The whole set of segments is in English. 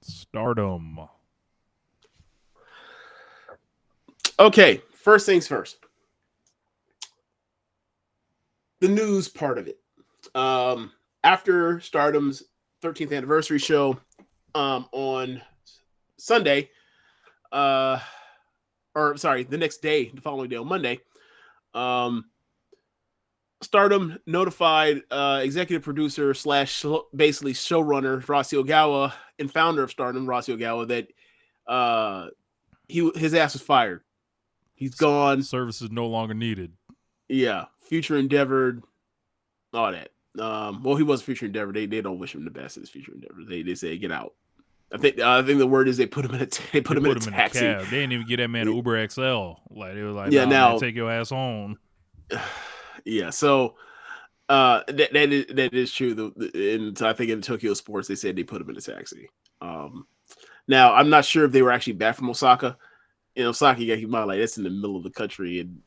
Stardom. Okay, first things first. The news part of it. After Stardom's 13th anniversary show on Sunday, uh, or sorry, the next day, the following day on Monday, um, Stardom notified executive producer slash basically showrunner Rossy Ogawa and founder of Stardom, Rossy Ogawa, that uh, his ass was fired. He's gone. Service is no longer needed. Yeah, future endeavored, all that. Well, he was future endeavor. They don't wish him the best in his future endeavor. They say get out. I think the word is they put him in a They put him in a taxi. cab. They didn't even get that man an Uber XL. Like, they was like, Yeah, nah, man, now take your ass home. yeah. So that is true. And so I think in Tokyo Sports they said they put him in a taxi. Um, Now I'm not sure if they were actually back from Osaka. Osaka, you got to keep in mind, like that's in the middle of the country, and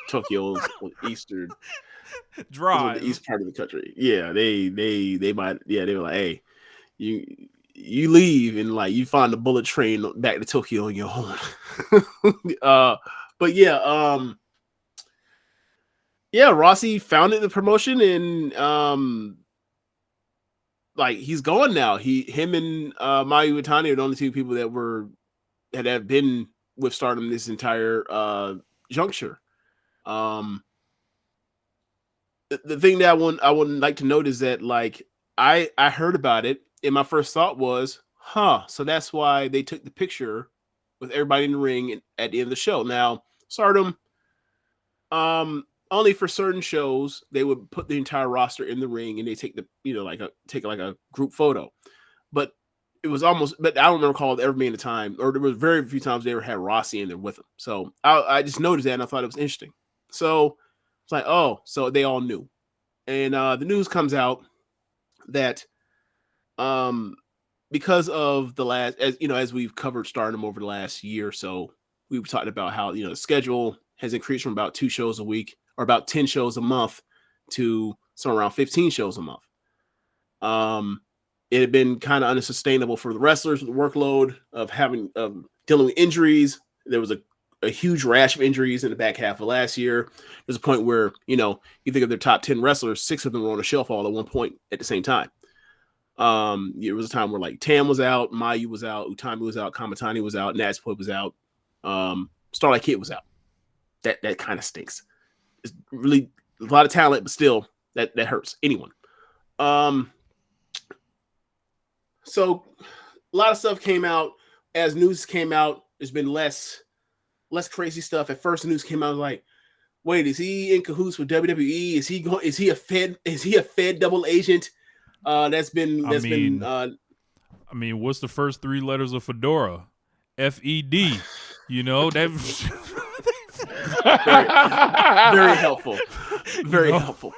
Tokyo's on eastern is on the Drive. east part of the country. Yeah, they might. Yeah, they were like, hey, you you leave and like you find the bullet train back to Tokyo on your own. uh, but yeah, Rossi founded the promotion and like he's gone now. Him and Mayu Iwatani are the only two people that have been with Stardom this entire juncture. Um, the thing that I would like to note is that like I heard about it and my first thought was, huh, so that's why they took the picture with everybody in the ring at the end of the show. Now, Stardom, only for certain shows they would put the entire roster in the ring and they take the like a group photo. But it was almost, but I don't recall there ever being a time, or there was very few times they ever had Rossy in there with them. So I just noticed that and I thought it was interesting. So it's like, oh, so they all knew. And the news comes out that um, because of the last, as we've covered Stardom over the last year or so, we've talked about how the schedule has increased from about 2 shows a week or about 10 shows a month to somewhere around 15 shows a month. Um, it had been kind of unsustainable for the wrestlers with the workload of having dealing with injuries. There was a huge rash of injuries in the back half of last year. There's a point where you think of their top 10 wrestlers, 6 of them were on a shelf all at one point at the same time. It was a time where like Tam was out, Mayu was out, Utami was out, Kamatani was out, Natsupoi was out, Starlight Kid was out. That kind of stinks. It's really a lot of talent, but still that hurts anyone. Um, so a lot of stuff came out as news came out. There's been less crazy stuff. At first, the news came out like, wait, is he in cahoots with WWE? Is he going? Is he a Fed? Is he a Fed double agent? That's been I that's been mean, I mean, what's the first three letters of Fedora? FED. You know that. very very helpful, you very know, helpful.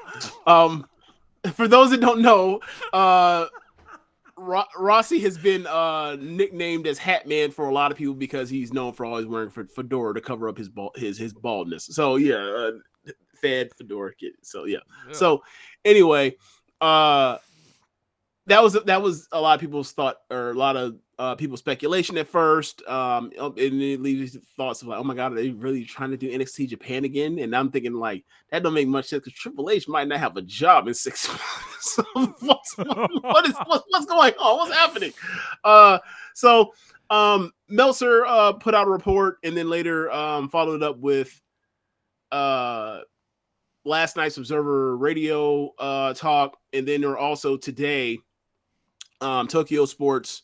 Um, for those that don't know, Rossy has been nicknamed as Hat Man for a lot of people because he's known for always wearing fedora to cover up his baldness. So yeah, Fed fedora kid. So yeah. yeah. So anyway, uh, that was a lot of people's thought or a lot of people's speculation at first. And it leaves thoughts of like, oh my god, are they really trying to do NXT Japan again? And I'm thinking like that don't make much sense because Triple H might not have a job in 6 months. So what's going on? What's happening? So Meltzer put out a report and then later followed it up with uh last night's Observer Radio talk, and then there also today Tokyo Sports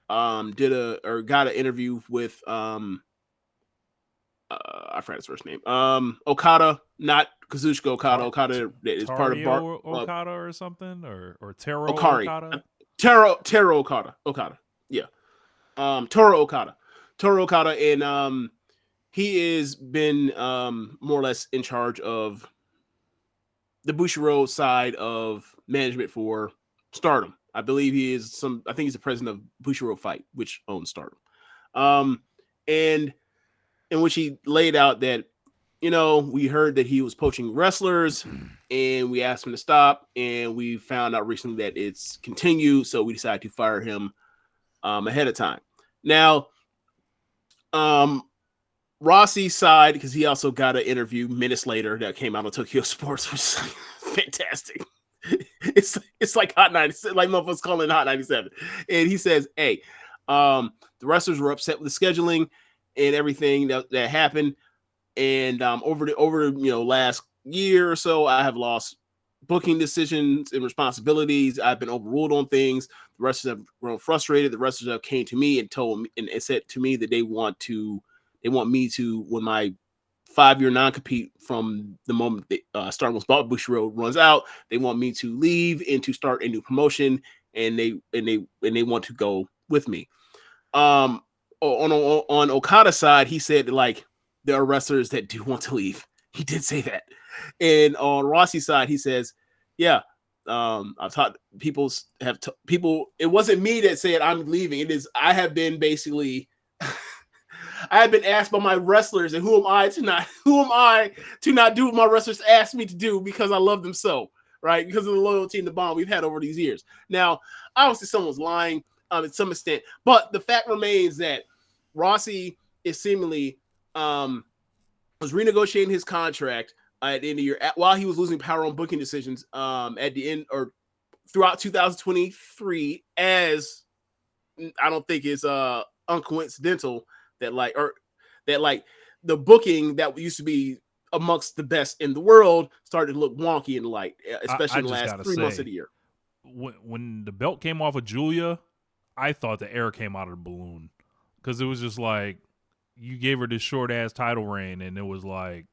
did got an interview with I forgot his first name. Okada, not Kazuchika Okada. Okada is part of Tario Okada or something, or Taro Okari. Okada. Taro Okada. Okada. Yeah. Toro Okada. Toro Okada, and he has been more or less in charge of the Bushiroad side of management for Stardom. I believe he is I think he's the president of Bushiroad Fight, which owns Stardom. Um, and in which he laid out that, we heard that he was poaching wrestlers and we asked him to stop. And we found out recently that it's continued. So we decided to fire him ahead of time. Now, um, Rossy's side, because he also got an interview minutes later that came out on Tokyo Sports, which is fantastic. It's like Hot 97, like motherfuckers calling it Hot 97. And he says, hey, the wrestlers were upset with the scheduling and everything that happened. And over the last year or so, I have lost booking decisions and responsibilities. I've been overruled on things. The wrestlers have grown frustrated. The wrestlers have came to me and told me and said to me that they want me to, when my 5-year non-compete from the moment Stardom was bought Bushiroad runs out, they want me to leave and to start a new promotion, and they want to go with me. On Okada's side, he said like there are wrestlers that do want to leave. He did say that. And on Rossy's side, he says, yeah, I've taught people people. It wasn't me that said I'm leaving. It is I have been basically. I have been asked by my wrestlers, and who am I to not do what my wrestlers asked me to do because I love them so, right? Because of the loyalty and the bond we've had over these years. Now, obviously, someone's lying to some extent, but the fact remains that Rossy is seemingly was renegotiating his contract at the end of the year while he was losing power on booking decisions at the end or throughout 2023. As I don't think it's uncoincidental that the booking that used to be amongst the best in the world started to look wonky in the light, especially in the last 3 months of the year. When the belt came off of Julia, I thought the air came out of the balloon because it was just like you gave her this short ass title reign, and it was like,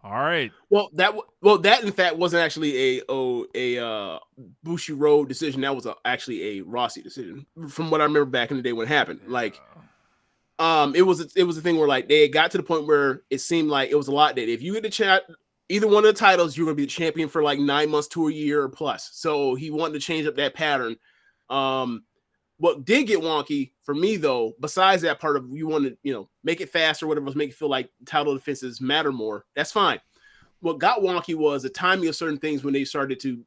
all right. Well, that in fact wasn't actually a Bushiroad decision. That was actually a Rossy decision, from what I remember back in the day when it happened. Yeah. Like, it was a thing where like they got to the point where it seemed like it was a lot that if you get the chat either one of the titles, you're gonna be the champion for like 9 months to a year or plus. So he wanted to change up that pattern. What did get wonky for me though, besides that part of you want to make it fast or whatever, make it feel like title defenses matter more. That's fine. What got wonky was the timing of certain things when they started to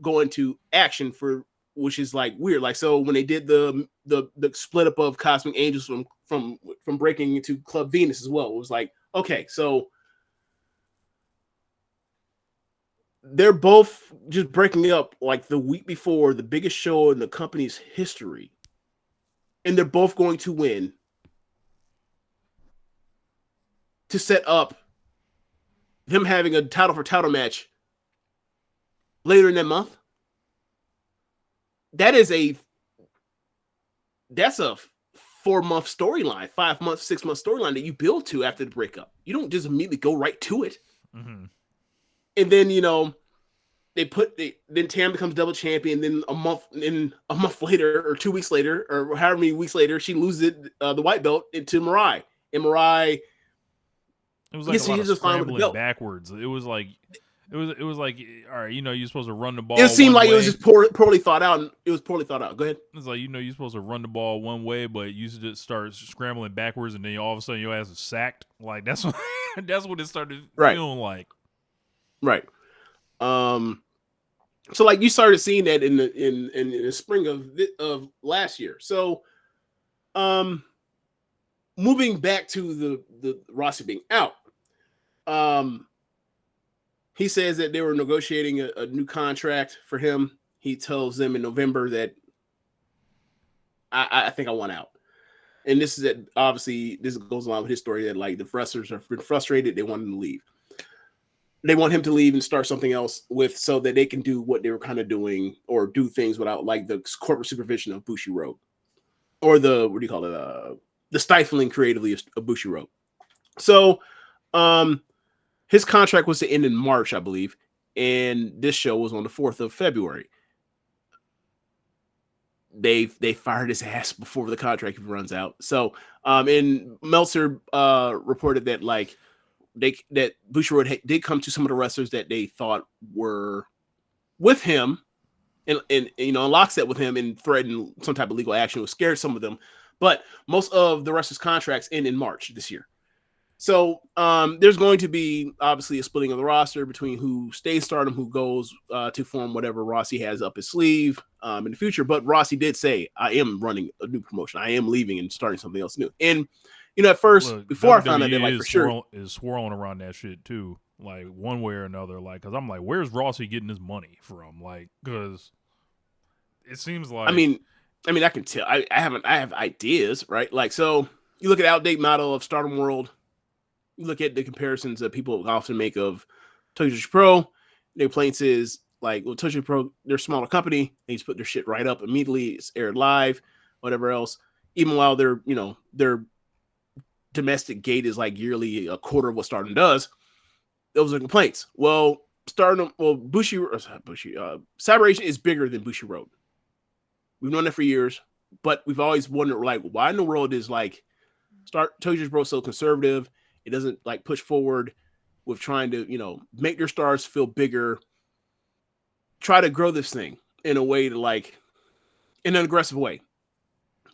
go into action for, which is like weird. Like, so when they did the split up of Cosmic Angels from breaking into Club Venus as well, it was like, okay, so they're both just breaking up like the week before the biggest show in the company's history, and they're both going to win to set up them having a title for title match later in that month. That's a 4-month storyline, 5 month, 6 month storyline that you build to after the breakup. You don't just immediately go right to it. Mm-hmm. And then then Tam becomes double champion. Then a month later, or 2 weeks later, or however many weeks later, she loses the white belt into Mirai. And Mirai, it was like a lot of scrambling backwards. It was like, all right, you're supposed to run the ball. It seemed like it was just poorly thought out. It was poorly thought out. Go ahead. It's like, you're supposed to run the ball one way, but you just start scrambling backwards, and then all of a sudden your ass is sacked. Like that's what it started feeling like. Right. So like you started seeing that in the spring of last year. So, moving back to the Rossy being out, he says that they were negotiating a new contract for him. He tells them in November that I think I want out. And this is that obviously this goes along with his story that like the wrestlers have been frustrated. They want him to leave. They want him to leave and start something else so that they can do what they were kind of doing or do things without like the corporate supervision of Bushiroad or the stifling creatively of Bushiroad. So, his contract was to end in March, I believe, and this show was on the 4th of February. They fired his ass before the contract runs out. So, and Meltzer reported that like that Bushiroad did come to some of the wrestlers that they thought were with him and in lockstep with him and threatened some type of legal action. Was scared some of them, but most of the wrestlers' contracts end in March this year. So there's going to be obviously a splitting of the roster between who stays Stardom, who goes to form whatever Rossy has up his sleeve in the future. But Rossy did say, "I am running a new promotion. I am leaving and starting something else new." And at first, Look, before I found out that, WWE like, for sure, is swirling around that shit too, like one way or another. Like, cause I'm like, where's Rossy getting his money from? Like, cause it seems I like mean, I can tell. I have ideas, right? Like, so you look at outdate model of Stardom World. You look at the comparisons that people often make of Tojo Pro. Their complaints is like, well, Tojo Pro, they're a smaller company. They just put their shit right up immediately. It's aired live, whatever else. Even while their domestic gate is like yearly a quarter of what Stardom does. Those are complaints. Well, Bushi, Cyberation is bigger than Bushi Road. We've known that for years, but we've always wondered, like, why in the world is like Tojo's Bro so conservative? It doesn't like push forward with trying to, make their stars feel bigger, try to grow this thing in a way to like in an aggressive way.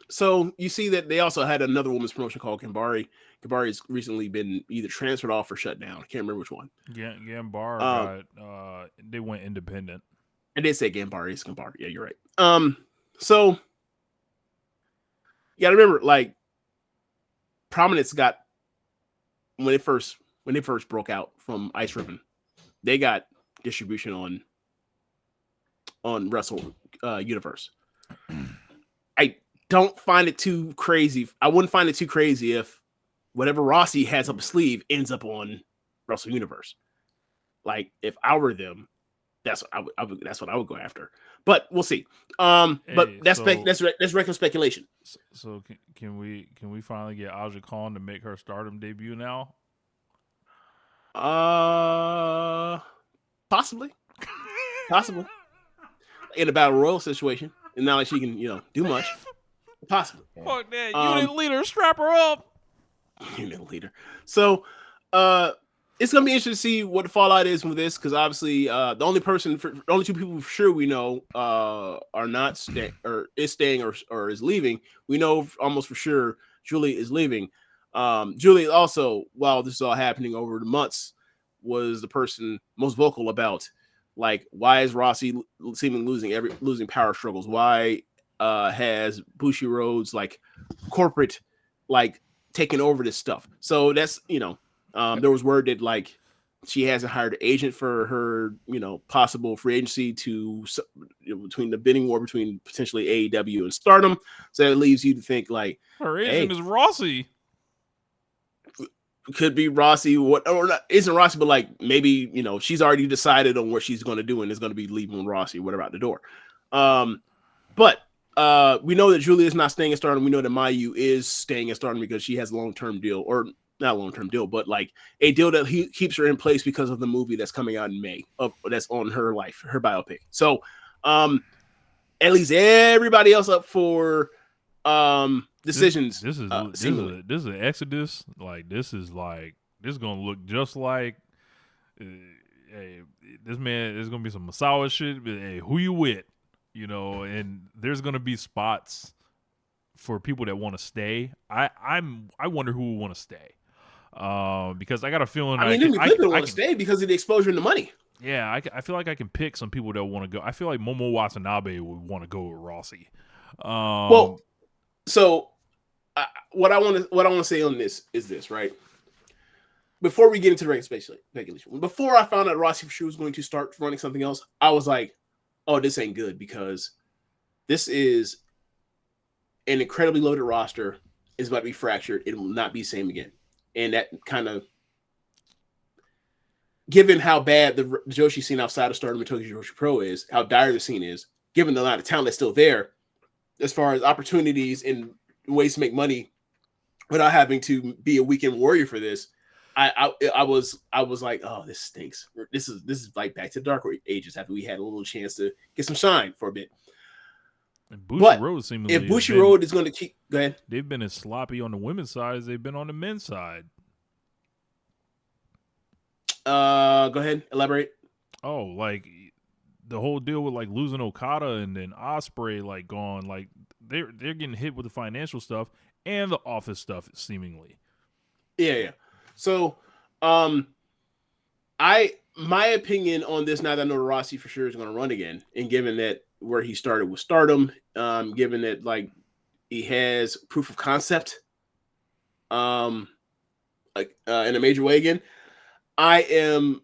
So you see that they also had another women's promotion called Gambari. Gambari has recently been either transferred off or shut down. I can't remember which one. Gambar Um, got they went independent. I did say Gambari. It's Gambari. Yeah, you're right. So you got to remember, like, Prominence got when they first broke out from Ice Ribbon, they got distribution on Wrestle Universe. I don't find it too crazy. I wouldn't find it too crazy if whatever Rossy has up his sleeve ends up on Wrestle Universe. Like, if I were them, that's what I would go after. But we'll see. But Hey, that's so that's regular speculation. so can we finally get Aja Khan to make her Stardom debut now? Uh, possibly, possibly in a battle royal situation, and not like she can do much. Possibly. Fuck that Um, unit leader, strap her up. unit leader. So, uh, it's gonna be interesting to see what the fallout is from this, because obviously, the only two people for sure we know are not staying or is staying or is leaving. We know almost for sure Julie is leaving. Julie also, while this is all happening over the months, was the person most vocal about, like, why is Rossy seeming losing power struggles? Why has Bushi Road's like corporate like taking over this stuff? So that's there was word that like she hasn't hired an agent for her possible free agency to between the bidding war between potentially AEW and Stardom. So that leaves you to think like, Her agent hey, is Rossy. could be Rossy, what, or not, isn't Rossy, but like maybe she's already decided on what she's going to do and is going to be leaving Rossy whatever out the door. But we know that Julia is not staying at Stardom. We know that Mayu is staying at Stardom because she has a long-term deal, or not a long-term deal, but like a deal that he keeps her in place because of the movie that's coming out in May that's on her life, her biopic. So at least everybody else up for decisions seemingly. This is an Exodus. Like this is gonna look just like. Hey, this man is gonna be some Masawa shit. But, hey, who you with? And there's gonna be spots for people that want to stay. I wonder who will want to stay. Because I got a feeling. I mean, people want to stay because of the exposure and the money. Yeah, I feel like I can pick some people that want to go. I feel like Momo Watanabe would want to go with Rossy. Well, so what I want to say on this is this, right? Before we get into the regular speculation, before I found out Rossy for sure was going to start running something else, I was like, oh, this ain't good, because this is an incredibly loaded roster. Is about to be fractured. It will not be the same again. And that kind of, given how bad the Joshi scene outside of Stardom and Tokyo Joshi Pro is, how dire the scene is, given the amount of talent that's still there, as far as opportunities and ways to make money without having to be a weekend warrior for this, I was like, oh, this stinks. This is like back to the dark ages after we had a little chance to get some shine for a bit. And Bushi But Road seemingly if Bushi Road is going to keep, go ahead. They've been as sloppy on the women's side as they've been on the men's side. Go ahead, elaborate. Oh, like the whole deal with like losing Okada and then Osprey like gone, like they're getting hit with the financial stuff and the office stuff seemingly. Yeah. So, um, my opinion on this now that I know Rossy for sure is going to run again, and given that where he started with Stardom, given that like he has proof of concept, um, like in a major way again, I am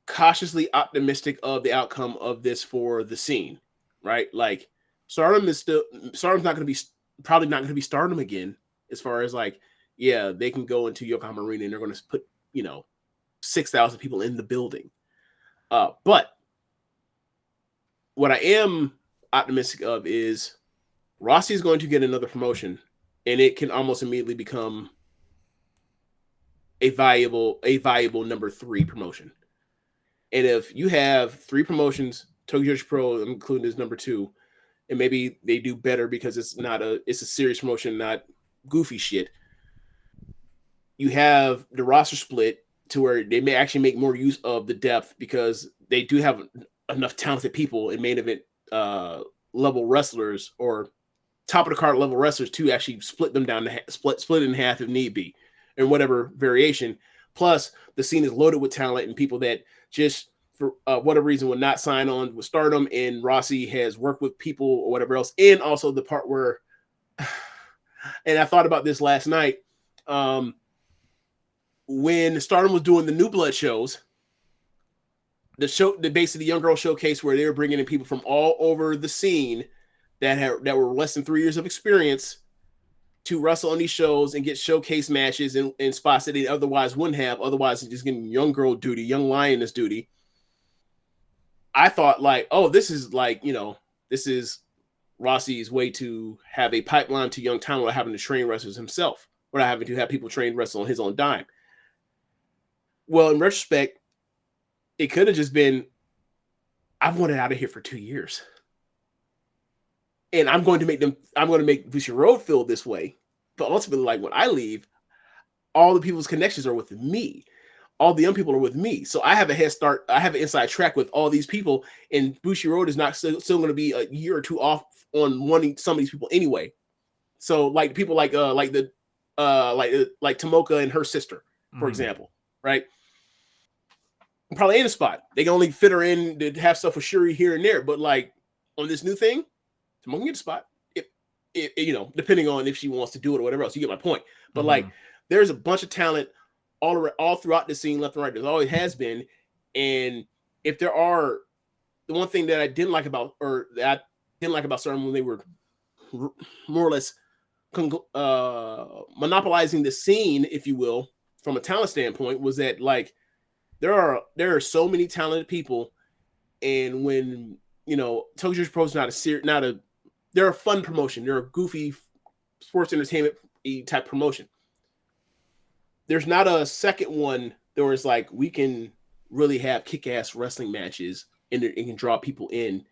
cautiously optimistic of the outcome of this for the scene, right? Like Stardom's not going to be probably not going to be Stardom again as far as like yeah they can go into Yokohama Arena and they're going to put 6,000 people in the building. But what I am optimistic of is Rossy is going to get another promotion, and it can almost immediately become a viable number three promotion. And if you have three promotions, Tokyo Joshi Pro including as number two, and maybe they do better because it's a serious promotion, not goofy shit. You have the roster split to where they may actually make more use of the depth because they do have enough talented people in main event level wrestlers or top of the card level wrestlers to actually split them down to split in half if need be, and whatever variation. Plus, the scene is loaded with talent and people that just for whatever reason would not sign on with Stardom. And Rossy has worked with people or whatever else. And also the part where, and I thought about this last night, when Stardom was doing the New Blood shows, basically the Young Girl Showcase where they were bringing in people from all over the scene that were less than 3 years of experience to wrestle on these shows and get showcase matches in spots that they otherwise wouldn't have. Otherwise, just getting young girl duty, young lioness duty. I thought like, oh, this is like, this is Rossy's way to have a pipeline to young talent without having to train wrestlers himself, without having to have people train wrestle on his own dime. Well, in retrospect, it could have just been, I've wanted out of here for 2 years. And I'm going to make Bushy Road feel this way. But ultimately, like when I leave, all the people's connections are with me. All the young people are with me. So I have a head start. I have an inside track with all these people. And Bushi Road is not still going to be a year or two off on wanting some of these people anyway. So like people like Tomoka and her sister, for example, right? Probably in a spot. They can only fit her in to have stuff with Shuri here and there. But like on this new thing, Tomoka can get a spot. If depending on if she wants to do it or whatever else. You get my point. But like there's a bunch of talent all throughout the scene, left and right. There's always has been. And if there are, the one thing that I didn't like about Stardom when they were more or less monopolizing the scene, if you will, from a talent standpoint, was that like there are so many talented people, and when Tokyo Pro is they're a fun promotion, they're a goofy sports entertainment type promotion. There's not a second one that was like we can really have kick-ass wrestling matches and it can draw people in.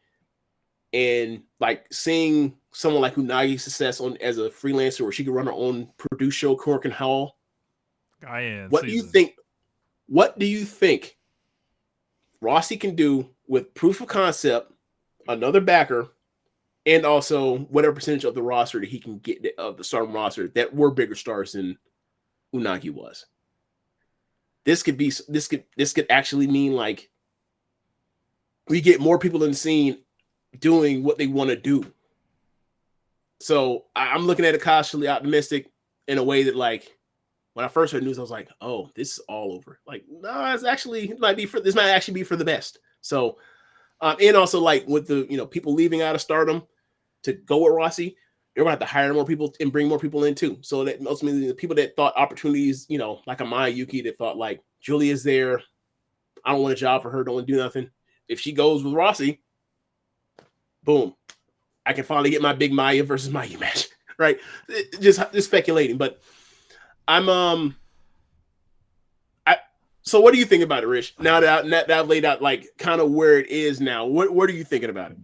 And like seeing someone like Unagi's success on as a freelancer where she could run her own produced show, Cork and Hall. What do you think? What do you think Rossy can do with proof of concept, another backer, and also whatever percentage of the roster that he can get of the Stardom roster that were bigger stars than Unagi was? This could actually mean like we get more people in the scene doing what they want to do. So I'm looking at it cautiously optimistic in a way that like when I first heard news, I was like, oh, this is all over. Like, no, this might actually be for the best. So and also like with the people leaving out of Stardom to go with Rossy, they're gonna have to hire more people and bring more people in too. So that ultimately the people that thought opportunities, like a Maya Yuki that thought like Julia's there, I don't want a job for her, don't want to do nothing. If she goes with Rossy, boom, I can finally get my big Maya versus Maya match, right? Just speculating, but I'm so what do you think about it, Rich? Now that I've laid out like kind of where it is now, what are you thinking about it?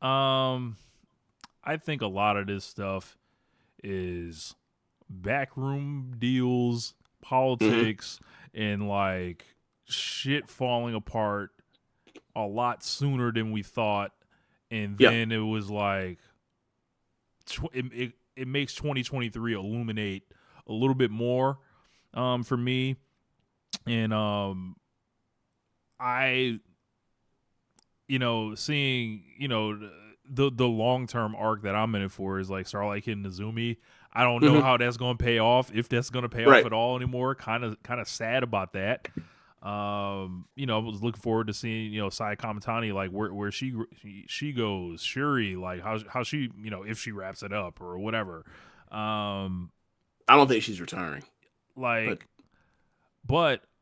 I think a lot of this stuff is backroom deals, politics, and like shit falling apart a lot sooner than we thought. And then it was like it makes 2023 illuminate a little bit more. for me. And I seeing the long term arc that I'm in it for is like Starlight Kid and Nazumi. I don't know how that's going to pay off, if that's going to pay off Right. at all anymore. Kind of sad about that. I was looking forward to seeing Sai Kamatani, like where she goes, Shuri, like how she if she wraps it up or whatever. I don't think she's retiring. But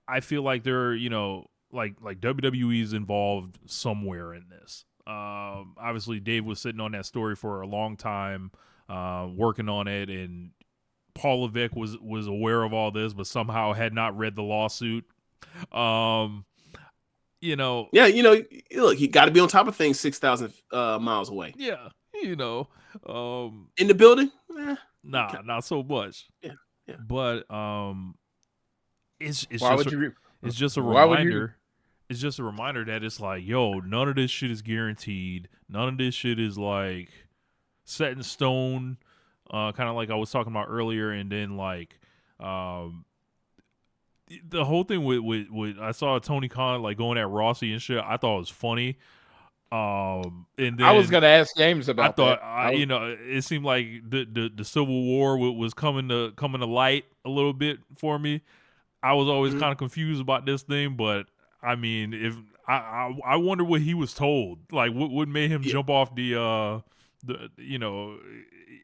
I feel like they're like WWE's involved somewhere in this. Obviously Dave was sitting on that story for a long time, working on it, and Paul Levesque was aware of all this, but somehow had not read the lawsuit. Yeah, look, you got to be on top of things 6,000 miles away. Yeah, in the building, nah, not so much. Yeah. But it's why just would you? it's just a why would reminder. you? It's just a reminder that it's like, yo, none of this shit is guaranteed. None of this shit is like set in stone. Kind of like I was talking about earlier, and then like the whole thing with I saw Tony Khan like going at Rossy and shit. I thought it was funny. And then I was gonna ask James about I thought that. it seemed like the Civil War was coming to light a little bit for me. I was always kind of confused about this thing, but I mean, if I wonder what he was told, like what made him jump off the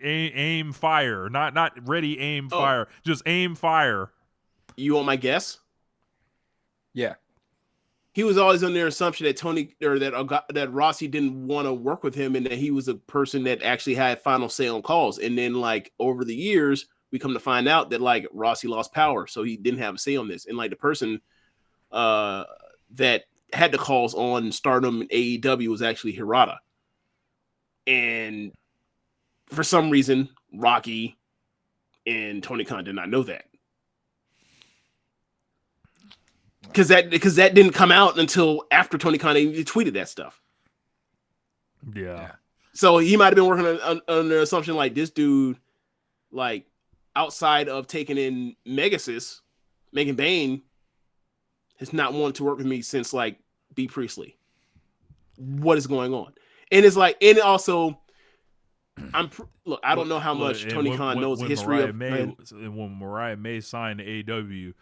aim fire, not ready aim fire, just aim fire. You want my guess? Yeah. He was always under the assumption that that Rossy didn't want to work with him, and that he was a person that actually had final say on calls. And then, like, over the years, we come to find out that like Rossy lost power, so he didn't have a say on this. And like the person that had the calls on Stardom and AEW was actually Hirata. And for some reason, Rocky and Tony Khan did not know that. Because that didn't come out until after Tony Khan tweeted that stuff. Yeah. So he might have been working on the assumption like this dude, like outside of taking in Megan Bain, has not wanted to work with me since like B. Priestley. What is going on? And it's like, and also, look, I don't know how much Tony Khan knows the history of. When Mariah May signed to AEW,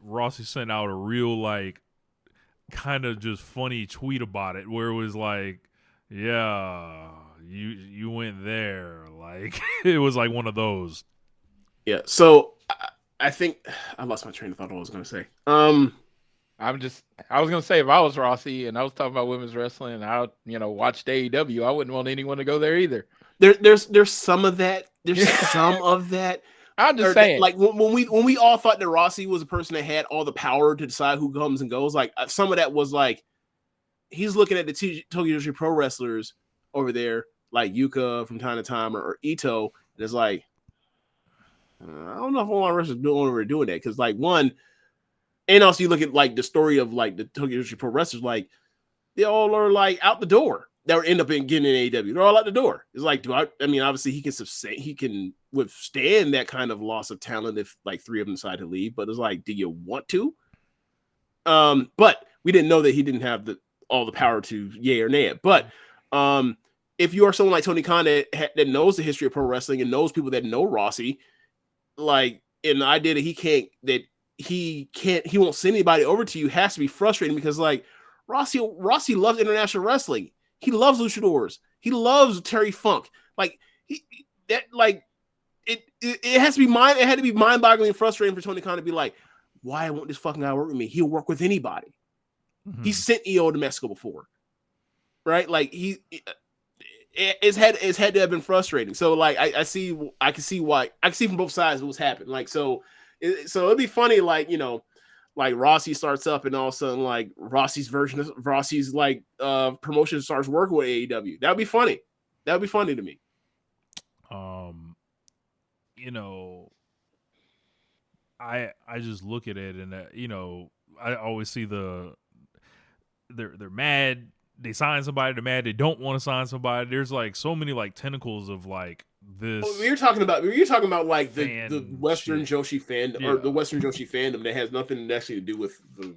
Rossy sent out a real like kind of just funny tweet about it, where it was like, yeah, you went there, like it was like one of those. Yeah, so I think I lost my train of thought. What I was going to say. I was going to say, if I was Rossy and I was talking about women's wrestling and I watched AEW, I wouldn't want anyone to go there either. There's some of that. There's some of that. I'm just saying, like when we all thought that Rossy was a person that had all the power to decide who comes and goes, like some of that was like he's looking at the Tokyo Joshi Pro wrestlers over there, like Yuka from time to time or Ito, and it's like, I don't know if all our wrestlers were doing that, because like one, and also you look at like the story of like the Tokyo Joshi Pro wrestlers, like they all are like out the door. That would end up in getting in AEW. They're all out the door. It's like, I mean, obviously he can withstand that kind of loss of talent if like three of them decide to leave. But it's like, do you want to? But we didn't know that he didn't have all the power to yay or nay it. But if you are someone like Tony Khan that knows the history of pro wrestling and knows people that know Rossy, like, and the idea that he won't send anybody over to you has to be frustrating, because like Rossy loves international wrestling. He loves luchadors. He loves Terry Funk. Like it has to be it had to be mind-boggling and frustrating for Tony Khan to be like, why won't this fucking guy work with me? He'll work with anybody. Mm-hmm. He sent EO to Mexico before, right? Like it's had to have been frustrating. So like I can see from both sides what's happened. Like so it'd be funny, like like Rossy starts up and all of a sudden like Rossy's version of Rossy's like promotion starts working with AEW. That would be funny. That would be funny to me. I just look at it and I always see they're mad. They sign somebody, they're mad. They don't want to sign somebody. There's like so many like tentacles of like this You're talking about like the fan Western shit. Joshi fandom Yeah. or the Western Joshi fandom that has nothing actually to do with the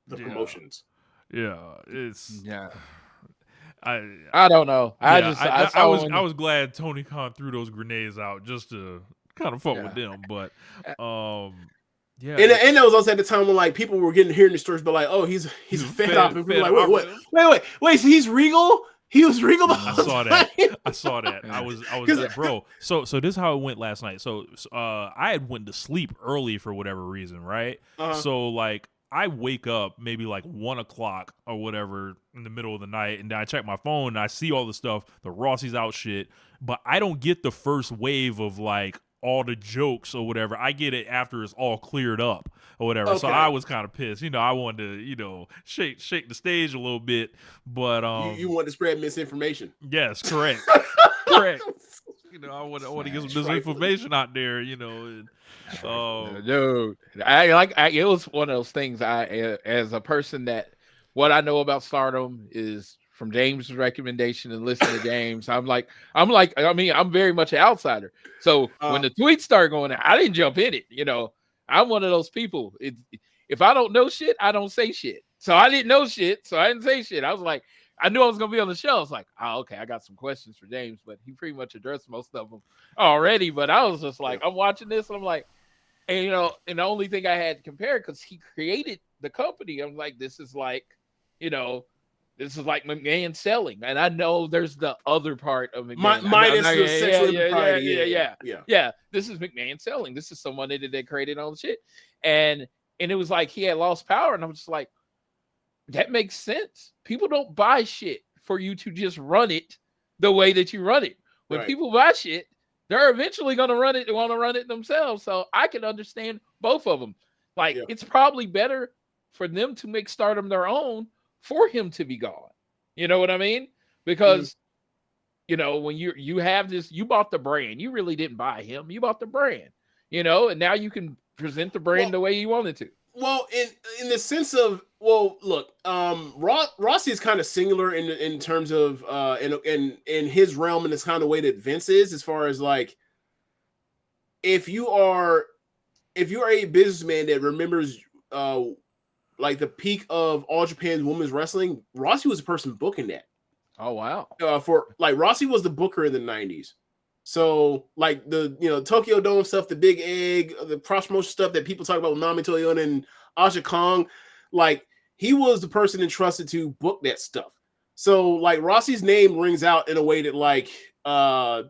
Yeah. promotions. Yeah, it's Yeah. I I don't know. yeah, I saw I was glad Tony Khan threw those grenades out just to kind of fuck Yeah. with them, but yeah, And that was also at the time when like people were hearing the stories, but like, oh, he's a Fed op, and people were like, wait, so he's Regal? He was Regal the I whole saw time? that. I saw that. Yeah. I was like, bro. So this is how it went last night. So I had went to sleep early for whatever reason, right? So like I wake up maybe like 1 o'clock or whatever in the middle of the night, and then I check my phone and I see all the stuff, the Rossy's out shit, but I don't get the first wave of like all the jokes or whatever. I get it after it's all cleared up or whatever. Okay. So I was kind of pissed. I wanted to, shake the stage a little bit, but you want to spread misinformation. yes, correct. Correct. I want to get some misinformation out there, and, Dude, it was one of those things. As a person that what I know about Stardom is from James' recommendation and listening to James. I'm very much an outsider. So when the tweets started going out, I didn't jump in it. I'm one of those people. If I don't know shit, I don't say shit. So I didn't know shit, so I didn't say shit. I was like, I knew I was gonna be on the show. I was like, oh, okay, I got some questions for James, but he pretty much addressed most of them already. But I was just like, I'm watching this, and I'm like, and and the only thing I had to compare, because he created the company, I'm like, this is like McMahon selling, and I know there's the other part of McMahon minus the sexual impropriety. Yeah. This is McMahon selling. This is someone that created all the shit, and it was like he had lost power, and I'm just like, that makes sense. People don't buy shit for you to just run it the way that you run it. When people buy shit, they're eventually going to run it. They want to run it themselves. So I can understand both of them. Like, it's probably better for them to make Stardom their own for him to be gone. You know what I mean? Because, when you have this, you bought the brand. You really didn't buy him. You bought the brand, and now you can present the brand the way you wanted to. Well, in the sense of, look, Rossy is kind of singular in terms of in his realm in this kind of way that Vince is, as far as like, if you are a businessman that remembers like the peak of All Japan's women's wrestling, Rossy was the person booking that. Oh wow! Rossy was the booker in the 90s. So, like the Tokyo Dome stuff, the Big Egg, the cross promotion stuff that people talk about with Nami Toyota and Aja Kong, like he was the person entrusted to book that stuff. So, like Rossy's name rings out in a way that like the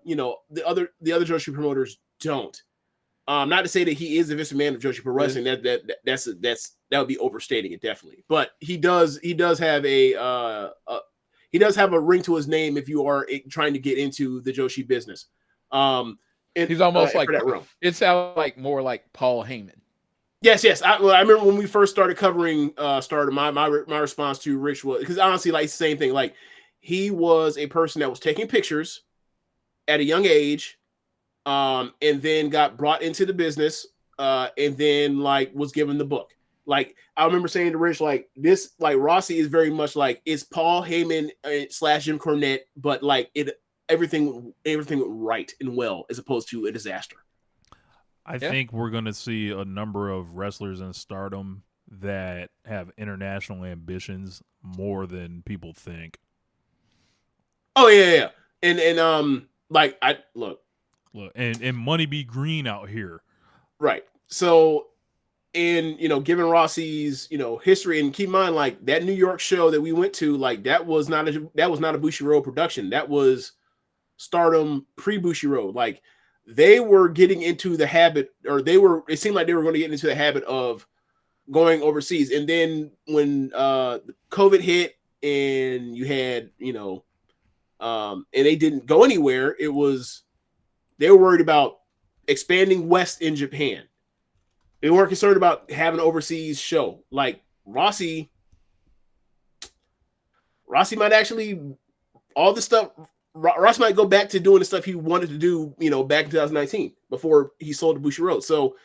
other Joshi promoters don't. Not to say that he is the Vince McMahon of Joshi Pro Wrestling. That would be overstating it, definitely. But he does have a ring to his name if you are trying to get into the Joshi business. He's almost like that realm. It sounds like more like Paul Heyman. Yes. I remember when we first started covering Stardom. My response to Rich was, because honestly, like same thing. Like he was a person that was taking pictures at a young age, and then got brought into the business, and then like was given the book. Like I remember saying to Rich, like this, like Rossy is very much like it's Paul Heyman / Jim Cornette, but like everything went right and well as opposed to a disaster. I think we're going to see a number of wrestlers in Stardom that have international ambitions more than people think. Oh yeah. And like I look, and money be green out here. Right. So in given Rossy's history, and keep in mind like that New York show that we went to, like that was not a Bushiroad production. That was Stardom pre-Bushiroad. Like they were getting into the habit, or it seemed like they were going to get into the habit of going overseas. And then when COVID hit and you had and they didn't go anywhere, they were worried about expanding west in Japan. They weren't concerned about having an overseas show. Like Rossy might actually, all this stuff, Rossy might go back to doing the stuff he wanted to do, back in 2019 before he sold to Bushiroad. So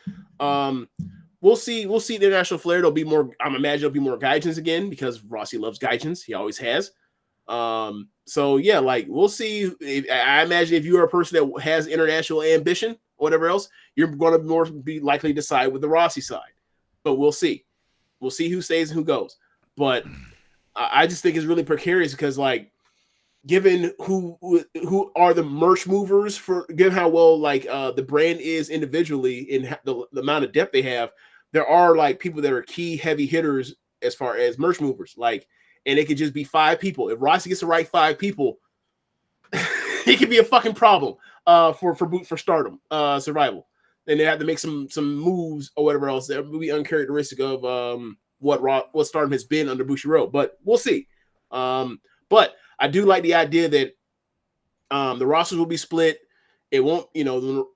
we'll see the international flair. There'll be more, I'm imagining there'll be more Gaijins again because Rossy loves Gaijins. He always has. So yeah, like we'll see. I imagine if you are a person that has international ambition or whatever else, you're going to more be likely to decide with the Rossy side. But we'll see. We'll see who stays and who goes. But I just think it's really precarious because like given who are the merch movers for given how well like the brand is individually in the amount of depth they have, there are like people that are key heavy hitters as far as merch movers, like, and it could just be 5 people. If Rossy gets the right 5 people, it could be a fucking problem for Stardom survival. And they have to make some moves or whatever else that would be uncharacteristic of what Stardom has been under Bushiroad. But we'll see. But I do like the idea that the rosters will be split. It won't,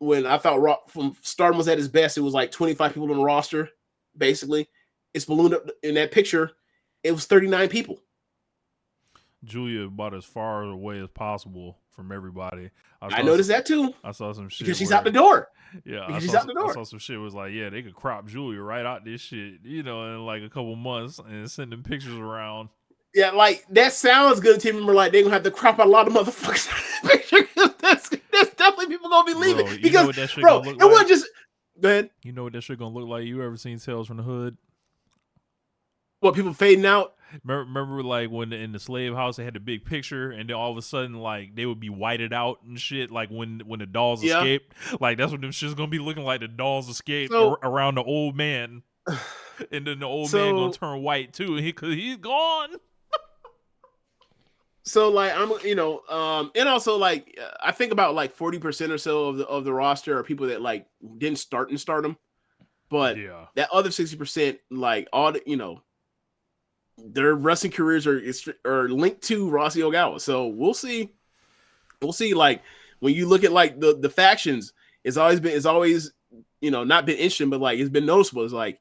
when I thought from Stardom was at his best, it was like 25 people on the roster, basically. It's ballooned up in that picture. It was 39 people. Julia about as far away as possible from everybody. I noticed that too. I saw some shit because she's out the door. Yeah, because she's out the door. I saw some shit was like, yeah, they could crop Julia right out this shit, in like a couple months and send them pictures around. Yeah, like that sounds good to me. Like they're gonna have to crop out a lot of motherfuckers. That's definitely people gonna be leaving. Bro, because what that shit gonna look it wasn't just. Go ahead. You know what that shit gonna look like? You ever seen Tales from the Hood? What, people fading out? Remember like when in the slave house they had the big picture and then all of a sudden like they would be whited out and shit, like when the dolls escaped. Like that's what them shit's gonna be looking like. The dolls escape around the old man. And then the old man gonna turn white too, and cause he's gone. So like I'm, and also like I think about like 40% or so of the roster are people that like didn't start in Stardom, but that other 60%, like all the, their wrestling careers are linked to Rossy Ogawa. So we'll see. Like when you look at like the factions, it's always not been interesting, but like it's been noticeable. It's like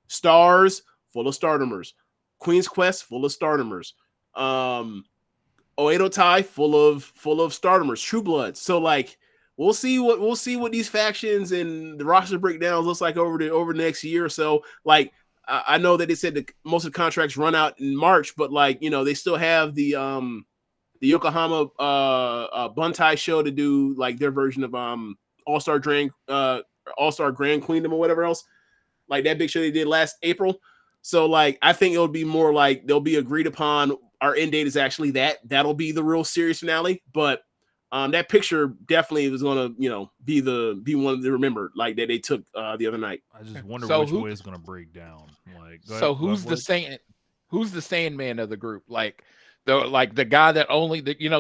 Stars full of Stardomers, Queen's Quest full of Stardomers, Oedo Tai full of Stardomers, True Bloods. So like we'll see what these factions and the roster breakdowns looks like over the next year or so. Like I know that they said that most of the contracts run out in March, but like they still have the Yokohama Buntai show to do like their version of All-Star Grand Queendom or whatever else, like that big show they did last April. So like I think it'll be more like they'll be agreed upon. Our end date is actually that'll be the real series finale, but that picture definitely was gonna be one to remember, like that they took the other night. I just wonder which way it's gonna break down. Like, who's the Sandman of the group? Like the guy that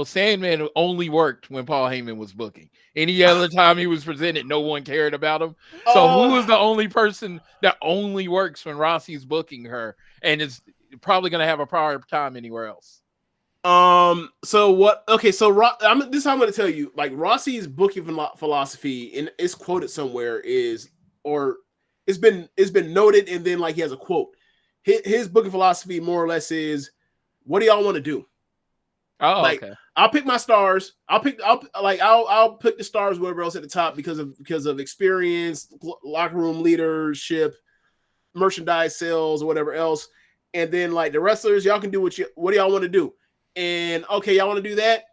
Sandman only worked when Paul Heyman was booking. Any other time he was presented, no one cared about him. So who is the only person that only works when Rossy's booking her and is probably going to have a prior time anywhere else? So what? Okay, so this is how I'm going to tell you. Like Rossy's booking philosophy, and it's quoted somewhere, it's been noted, and then like he has a quote. His booking philosophy more or less is, what do y'all want to do? Oh, like, okay. I'll pick my stars. I'll pick the stars, whatever else at the top because of experience, locker room leadership, merchandise sales, or whatever else. And then like the wrestlers, y'all can do what do y'all want to do? And okay, y'all want to do that.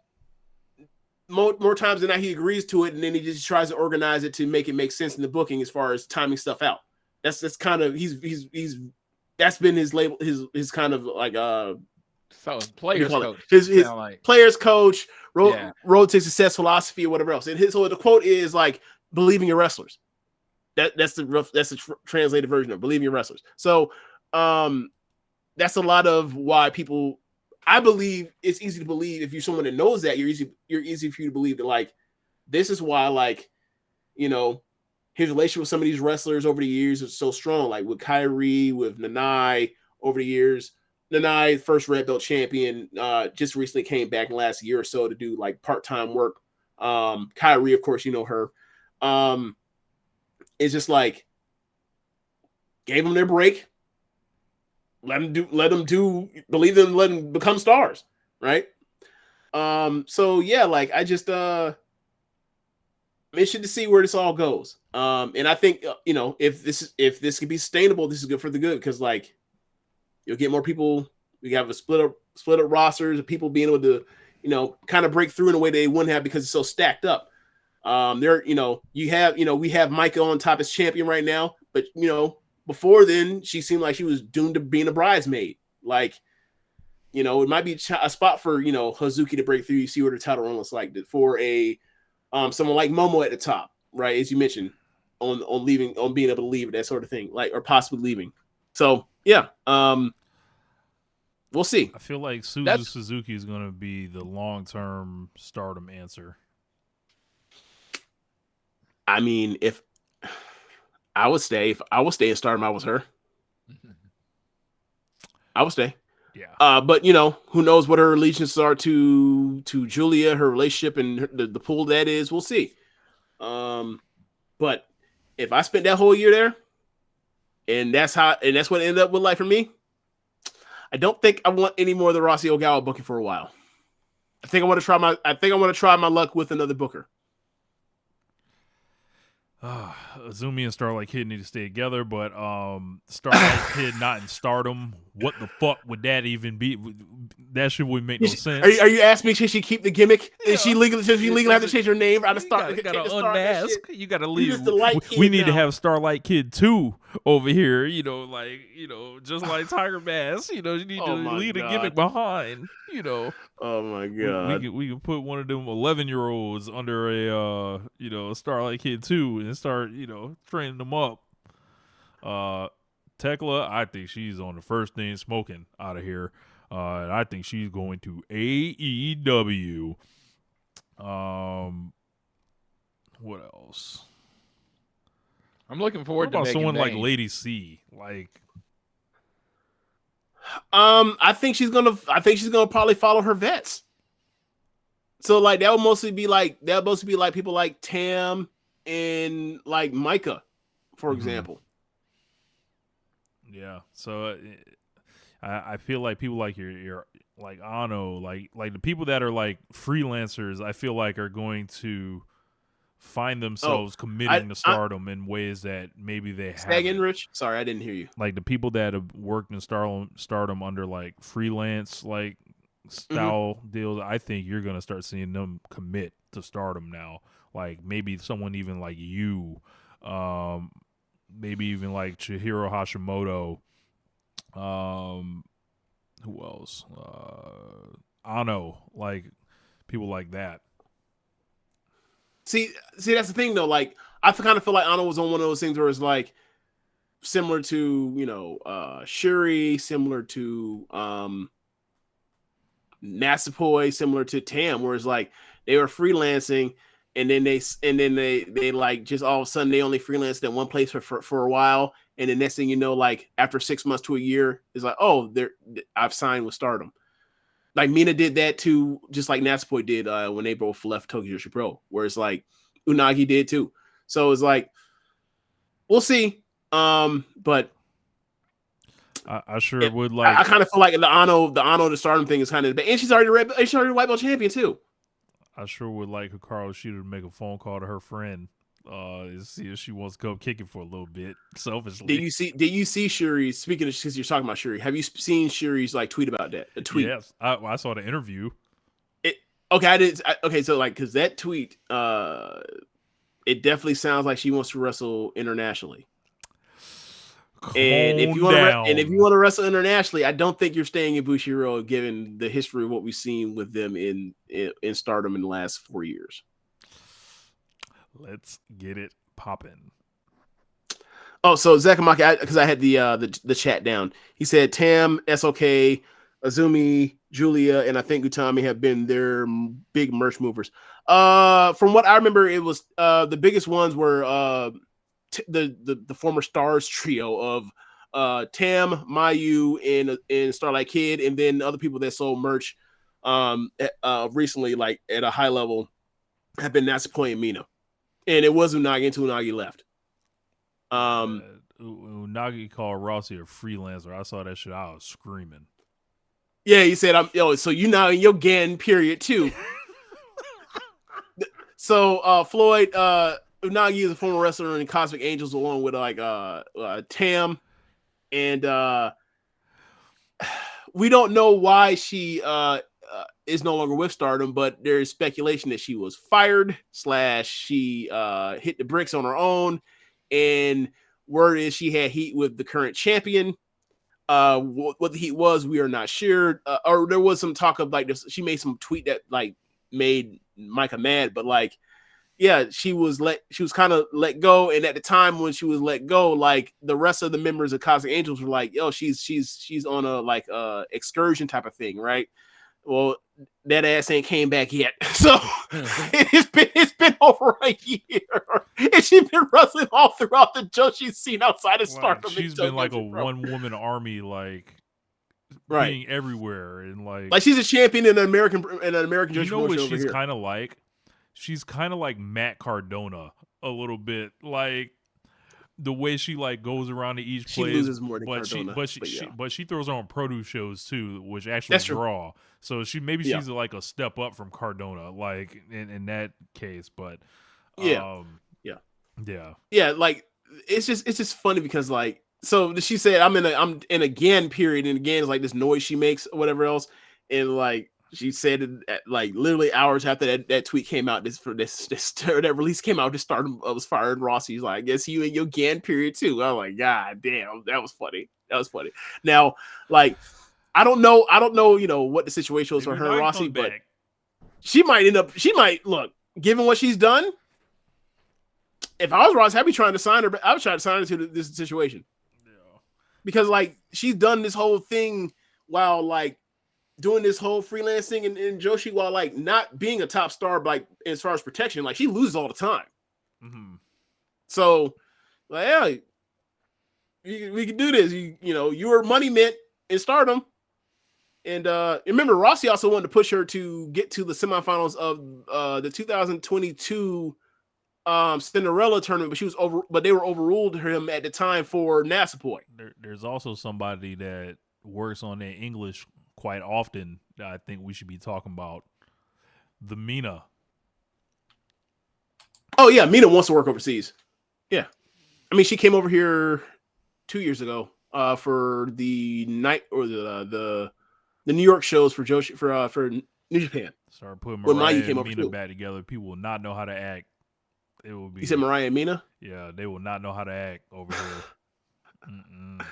More times than not, he agrees to it, and then he just tries to organize it to make it make sense in the booking as far as timing stuff out. That's kind of that's been his label, his kind of like so players coach. His players coach, road to success philosophy or whatever else. And the quote is like, believe in your wrestlers. That's the translated version of believe in your wrestlers. So that's a lot of why people, I believe it's easy to believe if you're someone that knows that you're easy for you to believe that like this is why like his relationship with some of these wrestlers over the years is so strong, like with Kyrie, with Nanai over the years. Nanai, first red belt champion, just recently came back in the last year or so to do like part-time work. Kyrie, of course, her. It's just like gave them their break. Let them do, believe them, let them become stars, right? So yeah, like I just I'm interested to see where this all goes. And I think if this can be sustainable, this is good for the good because like you'll get more people. We have a split split up rosters, and people being able to, kind of break through in a way they wouldn't have because it's so stacked up. We have Micah on top as champion right now, but before then she seemed like she was doomed to being a bridesmaid. Like, it might be a spot for Hazuki to break through. You see what her title run looks like for a someone like Momo at the top, right? As you mentioned, on being able to leave, that sort of thing, like, or possibly leaving. So yeah, we'll see. I feel like Suzuki is going to be the long-term Stardom answer. I mean, if I would stay in Stardom, I was her. I would stay. Yeah. But who knows what her allegiances are to Julia, her relationship, and the pool that is. We'll see. But if I spent that whole year there, and that's what it ended up with like for me, I don't think I want any more of the Rossy Ogawa booking for a while. I think I want to try my luck with another booker. Azumi and Starlight Kid need to stay together, but Starlight Kid not in Stardom. What the fuck would that even be? That shit wouldn't make no sense. Are you asking me should she keep the gimmick? Yeah. Should she legally have to change her name out of Starlight? You gotta unmask. You gotta leave. We need to have Starlight Kid 2 over here. Just like Tiger Mask. You need to leave a gimmick behind. Oh my god. We can put one of them 11-year-olds under a Starlight Kid 2 and start training them up. Tekla, I think she's on the first thing smoking out of here. And I think she's going to AEW. What else? I'm looking forward to someone Megan like Bayne. Lady C. Like, I think she's gonna probably follow her vets. So like that would mostly be like people like Tam and like Micah, for example. Yeah. So I feel like people like your like Ano, like the people that are like freelancers, I feel like are going to find themselves committing to Stardom in ways that maybe they haven't. Rich? Sorry, I didn't hear you. Like the people that have worked in Stardom under like freelance like style deals, I think you're gonna start seeing them commit to Stardom now. Like maybe someone even like you, maybe even like Chihiro Hashimoto. Who else? Ano, like people like that. See, that's the thing though. Like, I kind of feel like Ano was on one of those things where it's like similar to Shuri, similar to Natsupoi, similar to Tam, where it's like they were freelancing, and then they like just all of a sudden they only freelanced in one place for a while, and the next thing you know, like after 6 months to a year, it's like, oh, I've signed with Stardom. Like Mina did that too, just like Natsupoi did when they both left Tokyo Joshi Pro, where it's like Unagi did too. So it's like, we'll see. But I sure would like. I kind of feel like the Ano to Stardom thing is kind of, and she's already white belt champion too. I sure would like Hikaru Shida to make a phone call to her friend, and see if she wants to come kick it for a little bit. Selfishly, did you see Shuri? Speaking of, because you're talking about Shuri, have you seen Shuri's like tweet about that? A tweet. Yes, I saw the interview. I did. Okay, so like, because that tweet, it definitely sounds like she wants to wrestle internationally. And if you want to wrestle internationally, I don't think you're staying in Bushiroad, given the history of what we've seen with them in Stardom in the last 4 years. Let's get it popping. Oh, so Zakamaki, because I had the chat down. He said Tam, SOK, Azumi, Julia, and I think Utami have been their big merch movers. From what I remember, it was the biggest ones were the former Stars trio of Tam, Mayu, and Starlight Kid, and then other people that sold merch recently, like at a high level, have been Natsupoi and Mina. And it was Unagi until Unagi left. Unagi called Rossy a freelancer. I saw that shit. I was screaming. Yeah, he said, so you now in your Gan period too. So Floyd, Unagi is a former wrestler in Cosmic Angels, along with like Tam and we don't know why she is no longer with Stardom, but there is speculation that she was fired / she hit the bricks on her own, and word is she had heat with the current champion. What the heat was, we are not sure. Or there was some talk of like this. She made some tweet that like made Micah mad, but like, yeah, she was kind of let go. And at the time when she was let go, like the rest of the members of Cosmic Angels were like, yo, she's on a like excursion type of thing, right? Well, that ass ain't came back yet. So it's been over a year. And she's been wrestling all throughout the show she's seen outside of Stardom. She's been like a one-woman army, like being everywhere, and like she's a champion in an American you know what she's kind of like? She's kind of like Matt Cardona a little bit, like the way she like goes around to each place. She loses more than Cardona, but she throws on produce shows too, which actually draw. So she's like a step up from Cardona, like in that case. But yeah, like it's just funny because like, so she said I'm in a Gan period, and Gan is like this noise she makes or whatever else, and like she said it like literally hours after that tweet came out, that release came out, just started was fired. Rossy's like, I guess you in your Gan period too. I'm like, God damn, that was funny. Now, like, I don't know, you know, what the situation was for her, Rossy, but she might look, given what she's done. If I was Ross, I'd be trying to sign her, but I was trying to sign her to this situation. Yeah. Because like she's done this whole thing while like doing this whole freelancing and Joshi, while like not being a top star, like as far as protection, like she loses all the time. Mm-hmm. So like, yeah, we can do this. You know, you were money mint in Stardom. And remember, Rossy also wanted to push her to get to the semifinals of the 2022 Cinderella tournament, but they were overruled him at the time for Nassau. There's also somebody that works on their English quite often that I think we should be talking about. The Mina. Oh yeah, Mina wants to work overseas. Yeah, I mean she came over here 2 years ago for the night or the New York shows for Joshi for New Japan. Start putting Mariah and Mina back together. People will not know how to act. It will be. You said Mariah and Mina? Yeah, they will not know how to act over here.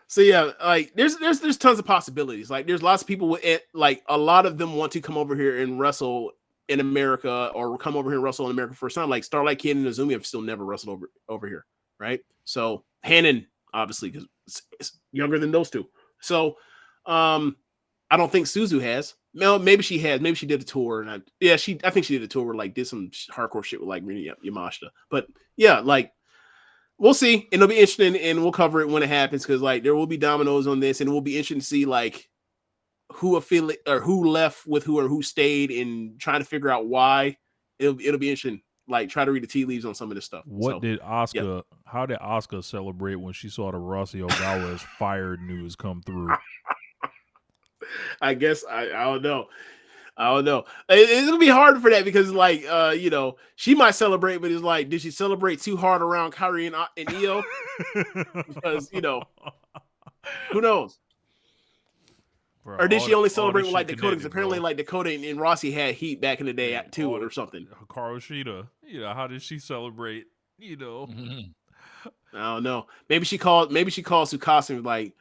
So yeah, like there's tons of possibilities. Like there's lots of people with it. Like a lot of them want to come over here and wrestle in America, or come over here and wrestle in America first time. Like Starlight Kid and Azumi have still never wrestled over here, right? So Hannon, obviously, because it's younger than those two. So I don't think Suzu has. No, maybe she has. Maybe she did a tour, and I think she did a tour where like did some hardcore shit with like Yamashita. But yeah, like we'll see. It'll be interesting, and we'll cover it when it happens because like there will be dominoes on this, and it will be interesting to see like who affiliate or who left with who or who stayed, and trying to figure out why. It'll be interesting. Like try to read the tea leaves on some of this stuff. How did Asuka celebrate when she saw the Rossy Ogawa's fired news come through? I guess I don't know. It's gonna be hard for that because like you know, she might celebrate, but it's like, did she celebrate too hard around Kyrie and Io? Because you know, who knows? Bro, or did she only celebrate with like Dakota? Because apparently, like Dakota and Rossy had heat back in the day too, or something. Hikaru Shida, you know, how did she celebrate? You know, I don't know. Maybe she called Tsukasa and was like,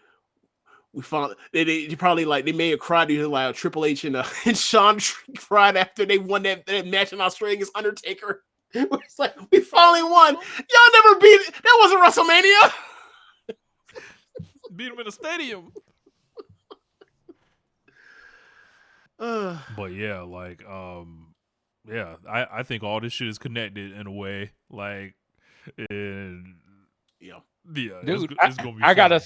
we found they probably like they may have cried to like Triple H and Shawn cried after they won that match in Australia against Undertaker. It's like, we finally won. Y'all never beat it. That wasn't WrestleMania. Beat him in a stadium. But yeah, like yeah, I think all this shit is connected in a way. Like, and yeah, dude, it's gonna be I gotta